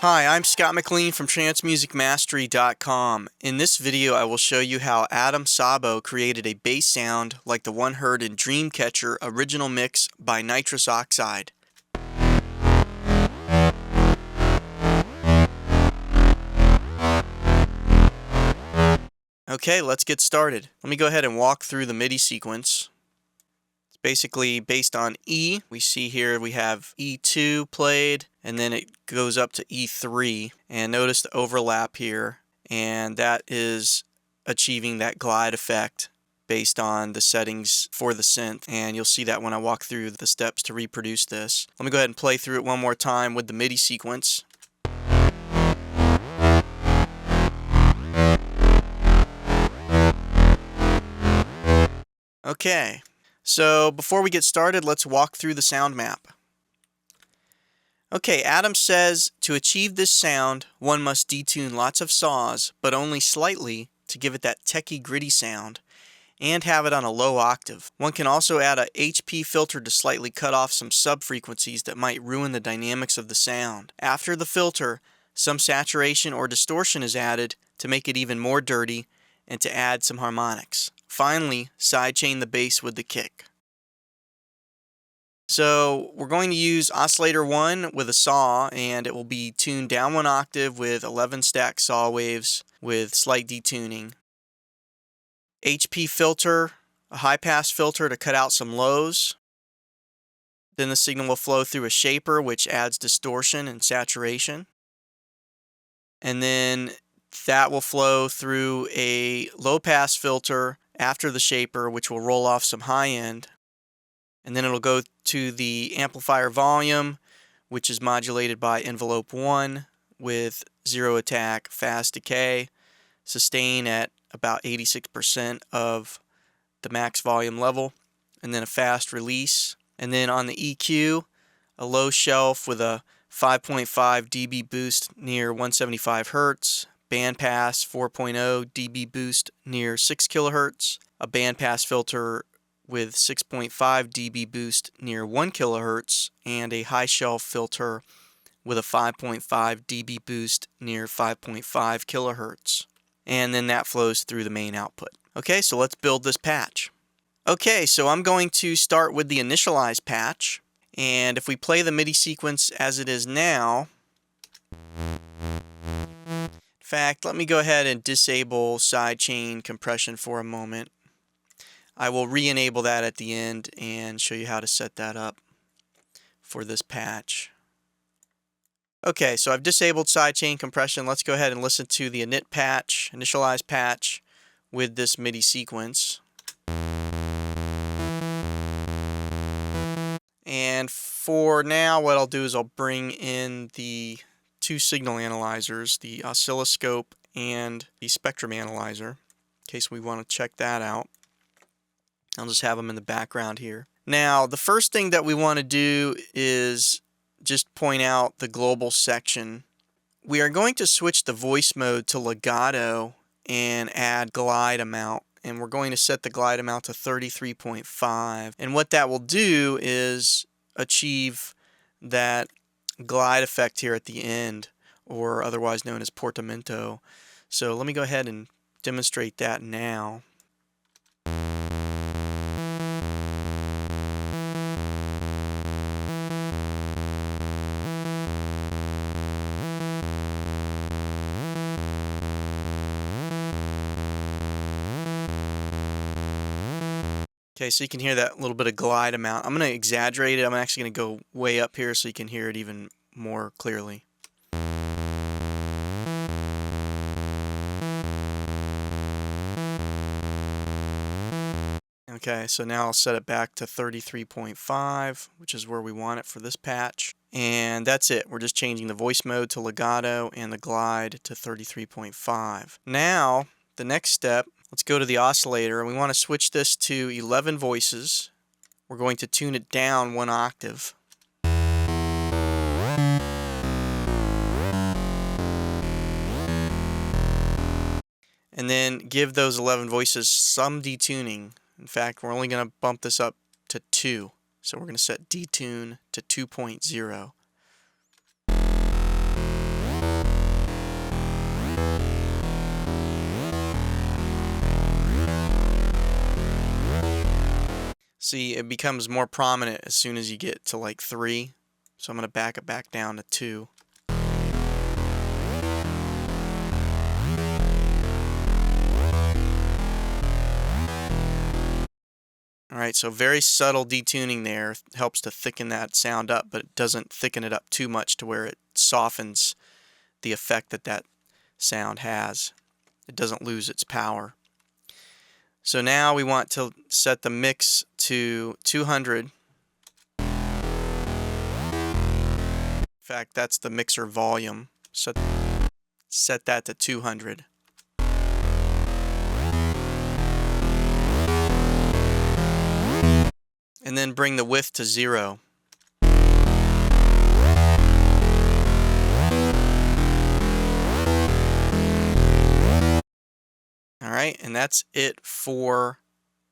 Hi, I'm Scott McLean from TranceMusicMastery.com. In this video, I will show you how Adam Sabo created a bass sound like the one heard in Dreamcatcher original mix by Nitrous Oxide. Okay, let's get started. Let me go ahead and walk through the MIDI sequence. It's basically based on E. We see here we have E2 played, and then it goes up to E3. And notice the overlap here, and that is achieving that glide effect based on the settings for the synth. And you'll see that when I walk through the steps to reproduce this. Let me go ahead and play through it one more time with the MIDI sequence. Okay, so before we get started, let's walk through the sound map. Okay, Adam says to achieve this sound, one must detune lots of saws, but only slightly to give it that techie gritty sound, and have it on a low octave. One can also add a HP filter to slightly cut off some sub-frequencies that might ruin the dynamics of the sound. After the filter, some saturation or distortion is added to make it even more dirty and to add some harmonics. Finally, sidechain the bass with the kick. So we're going to use oscillator 1 with a saw, and it will be tuned down 1 octave with 11 stacked saw waves with slight detuning. HP filter, a high pass filter to cut out some lows. Then the signal will flow through a shaper, which adds distortion and saturation. And then that will flow through a low pass filter after the shaper, which will roll off some high end. And then it'll go to the amplifier volume, which is modulated by envelope 1 with zero attack, fast decay, sustain at about 86% of the max volume level, and then a fast release. And then on the EQ, a low shelf with a 5.5 dB boost near 175 Hz, bandpass 4.0 dB boost near 6 kHz, a bandpass filter with 6.5 dB boost near 1 kHz, and a high shelf filter with a 5.5 dB boost near 5.5 kHz. And then that flows through the main output. Okay, so let's build this patch. Okay, so I'm going to start with the initialize patch, and if we play the MIDI sequence as it is now, in fact, let me go ahead and disable sidechain compression for a moment. I will re-enable that at the end and show you how to set that up for this patch. Okay, so I've disabled sidechain compression. Let's go ahead and listen to the initialize patch with this MIDI sequence. And for now, what I'll do is I'll bring in the two signal analyzers, the oscilloscope and the spectrum analyzer, in case we want to check that out. I'll just have them in the background here. Now, the first thing that we want to do is just point out the global section. We are going to switch the voice mode to legato and add glide amount. And we're going to set the glide amount to 33.5. And what that will do is achieve that glide effect here at the end, or otherwise known as portamento. So let me go ahead and demonstrate that now. Okay, so you can hear that little bit of glide amount. I'm going to exaggerate it. I'm actually going to go way up here so you can hear it even more clearly. Okay, so now I'll set it back to 33.5, which is where we want it for this patch. And that's it. We're just changing the voice mode to legato and the glide to 33.5. Now, the next step, let's go to the oscillator, and we want to switch this to 11 voices. We're going to tune it down 1 octave. And then give those 11 voices some detuning. In fact, we're only going to bump this up to 2. So we're going to set detune to 2.0. See, it becomes more prominent as soon as you get to like 3. So I'm going to back it back down to 2. Alright, so very subtle detuning there. Helps to thicken that sound up, but it doesn't thicken it up too much to where it softens the effect that that sound has. It doesn't lose its power. So now we want to set the mix to 200. In fact, that's the mixer volume. So set that to 200. And then bring the width to 0. Alright, and that's it for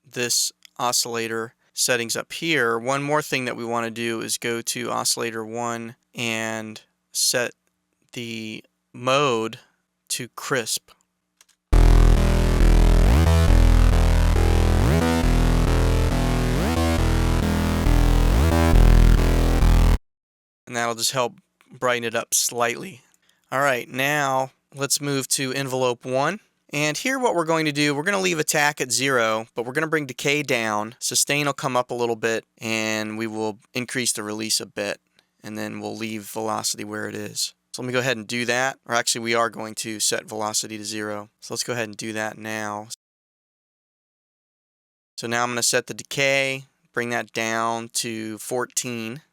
this oscillator settings up here. One more thing that we want to do is go to oscillator 1 and set the mode to crisp. And that'll just help brighten it up slightly. Alright, now let's move to envelope 1. And here what we're going to do, we're going to leave attack at 0, but we're going to bring decay down. Sustain will come up a little bit, and we will increase the release a bit. And then we'll leave velocity where it is. So let me go ahead and do that. Or actually, we are going to set velocity to 0. So let's go ahead and do that now. So now I'm going to set the decay, bring that down to 14.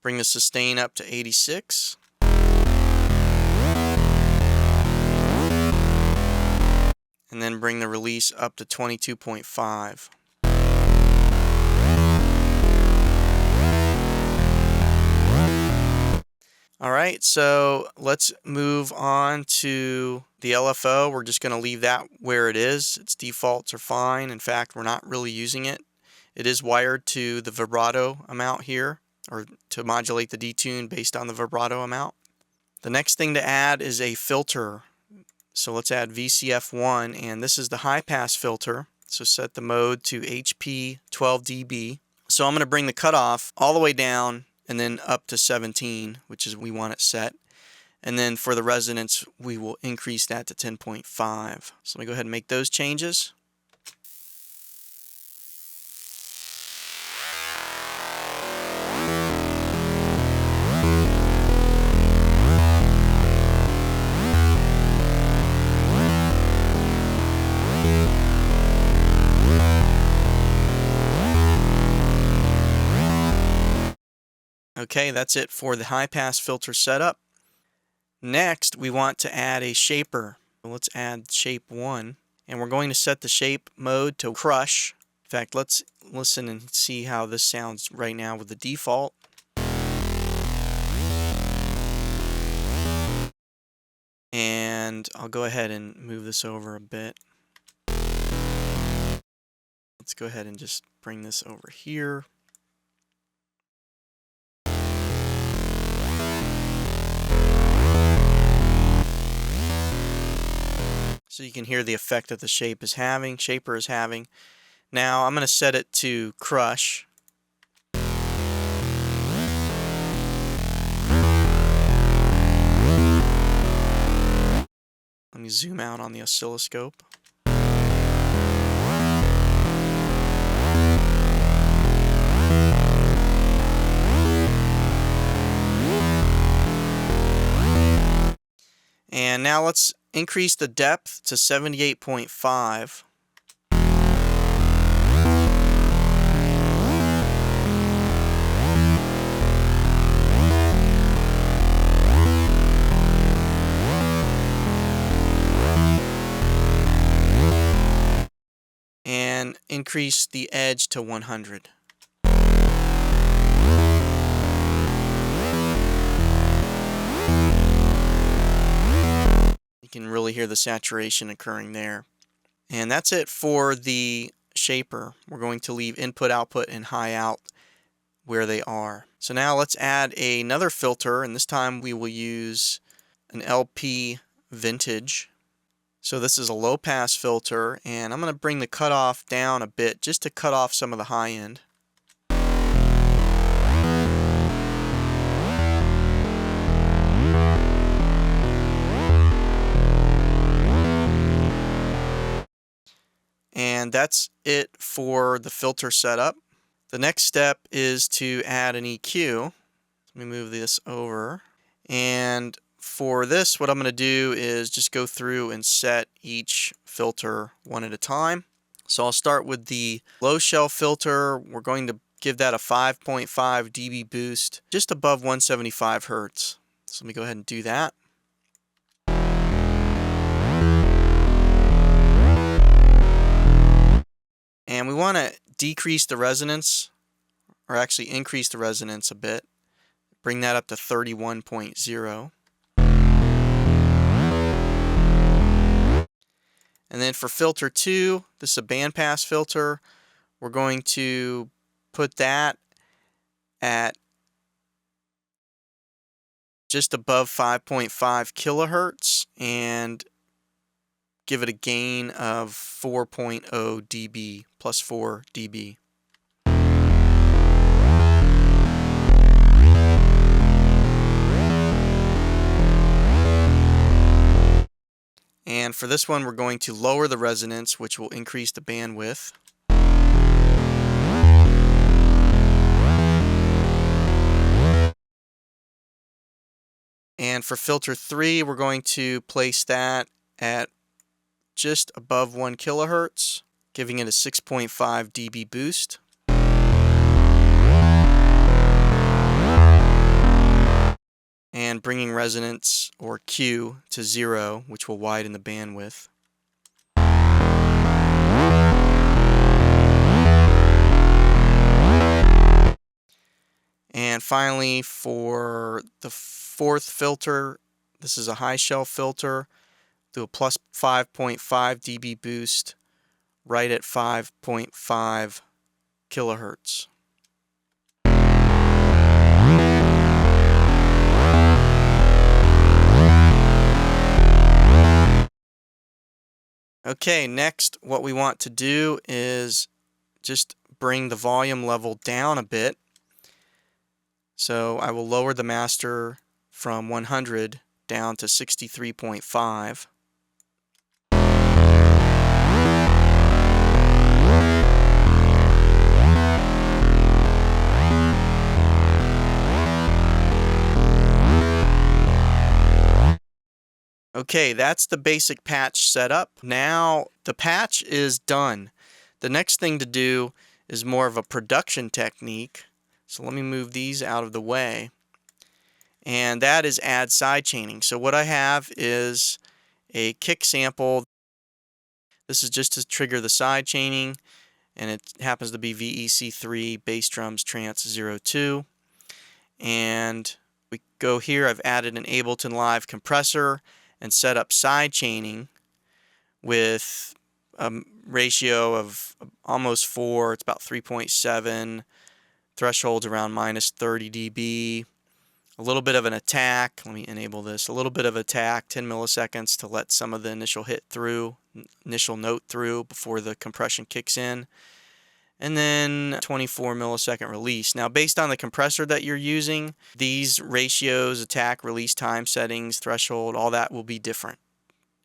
Bring the sustain up to 86. And then bring the release up to 22.5. Alright, so let's move on to the LFO. We're just going to leave that where it is. Its defaults are fine. In fact, we're not really using it. It is wired to the vibrato amount here, or to modulate the detune based on the vibrato amount. The next thing to add is a filter. So let's add VCF1, and this is the high pass filter. So set the mode to HP 12 dB. So I'm going to bring the cutoff all the way down and then up to 17, which is we want it set. And then for the resonance, we will increase that to 10.5. So let me go ahead and make those changes. Okay, that's it for the high pass filter setup. Next, we want to add a shaper. Let's add shape 1, and we're going to set the shape mode to crush. In fact, let's listen and see how this sounds right now with the default. And I'll go ahead and move this over a bit. Let's go ahead and just bring this over here. So you can hear the effect that the shaper is having. Now I'm going to set it to crush. Let me zoom out on the oscilloscope. And now let's increase the depth to 78.5. And increase the edge to 100. You can really hear the saturation occurring there. And that's it for the shaper. We're going to leave input, output, and high out where they are. So now let's add another filter, and this time we will use an LP vintage. So this is a low pass filter, and I'm going to bring the cutoff down a bit just to cut off some of the high end. And that's it for the filter setup. The next step is to add an EQ. Let me move this over. And for this, what I'm going to do is just go through and set each filter one at a time. So I'll start with the low shelf filter. We're going to give that a 5.5 dB boost, just above 175 Hertz. So let me go ahead and do that. And we want to decrease the resonance, or actually increase the resonance a bit. Bring that up to 31.0. And then for filter 2, this is a bandpass filter. We're going to put that at just above 5.5 kilohertz and give it a gain of 4.0 dB, plus 4 dB. And for this one, we're going to lower the resonance, which will increase the bandwidth. And for filter 3, we're going to place that at just above 1 kilohertz, giving it a 6.5 dB boost. And bringing resonance, or Q, to 0, which will widen the bandwidth. And finally, for the fourth filter, this is a high shelf filter. Do a plus 5.5 dB boost right at 5.5 kilohertz. Okay, next what we want to do is just bring the volume level down a bit. So I will lower the master from 100 down to 63.5. Okay, that's the basic patch setup. Now the patch is done. The next thing to do is more of a production technique. So let me move these out of the way. And that is add sidechaining. So what I have is a kick sample. This is just to trigger the sidechaining, and it happens to be VEC3 bass drums trance 02. And we go here. I've added an Ableton Live compressor and set up sidechaining with a ratio of almost 4. It's about 3.7. Thresholds around minus 30 dB. A little bit of an attack. Let me enable this. A little bit of attack, 10 milliseconds to let some of the initial note through before the compression kicks in. And then 24 millisecond release. Now, based on the compressor that you're using, these ratios, attack, release time settings, threshold, all that will be different.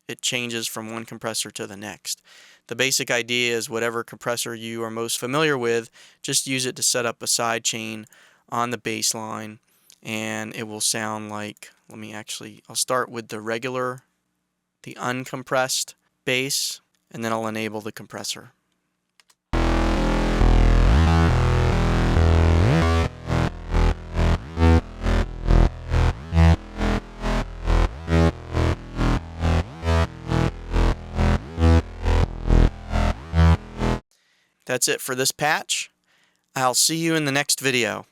It changes from one compressor to the next. The basic idea is whatever compressor you are most familiar with, just use it to set up a sidechain on the bass line, and it will sound like, I'll start with the uncompressed bass, and then I'll enable the compressor. That's it for this patch. I'll see you in the next video.